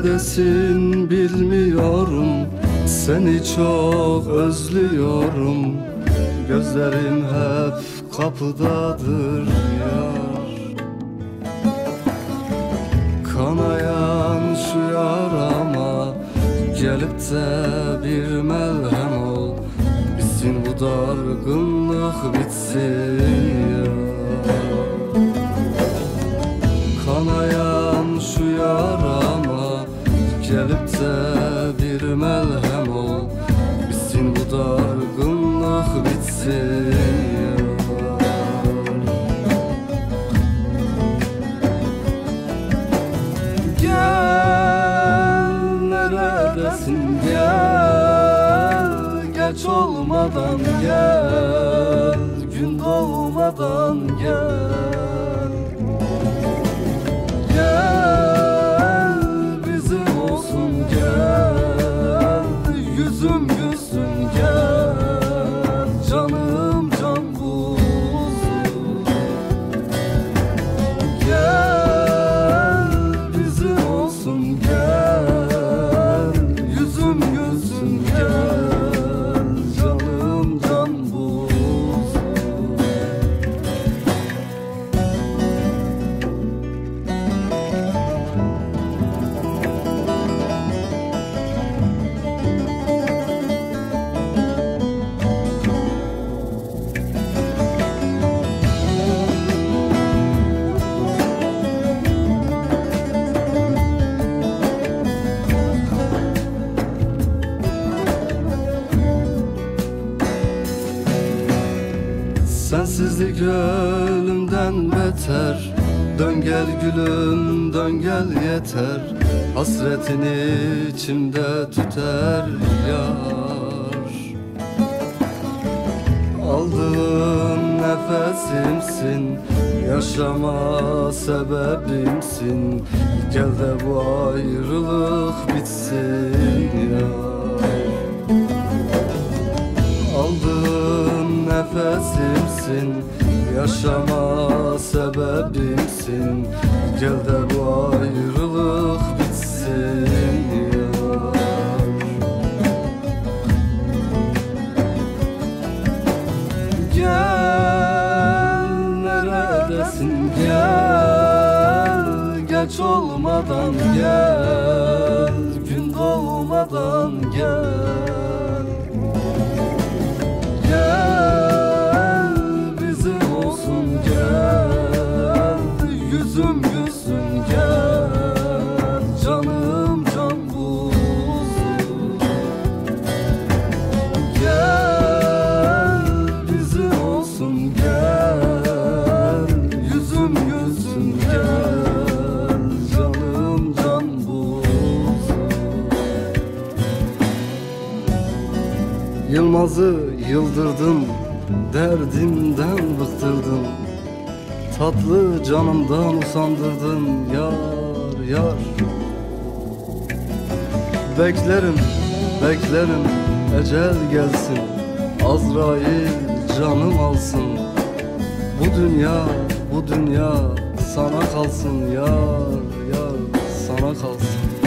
neredesin bilmiyorum, seni çok özlüyorum. Gözlerim hep kapıdadır yar. Kanayan şu yarama gelip de bir melhem ol, bitsin bu dargınlık bitsin ya. Kanayan şu yarama gelip de bir melhem ol, bitsin bu dargınlık bitsin ya. Gel neredesin gel, geç olmadan gel, gün doğmadan gel. Gel bizim olsun gel, yüzüm gülsün gel, canım can buzum. Gel bizim olsun gel, yüzüm gülsün gel, canım can buzum. Sensizlik ölümden beter, dön gel gülüm dön gel yeter, hasretini içimde tüter yar. Aldığım nefesimsin, yaşama sebebimsin, gel de bu ayrılık bitsin yar. Aldığım nefesimsin, yaşama sebebimsin, gel de bu ayrılık bitsin yar. Gel neredesin gel, geç olmadan gel, gün doğmadan gel. Gel bizim olsun gel, yüzüm gülsün gel, canım can buzum. Gel bizim olsun gel, yüzüm gülsün gel, canım can buzum. Yılmaz'ı yıldırdın, derdimden bıktırdın, tatlı canımdan usandırdın yar yar. Beklerim beklerim ecel gelsin, Azrail canım alsın. Bu dünya sana kalsın yar yar, sana kalsın.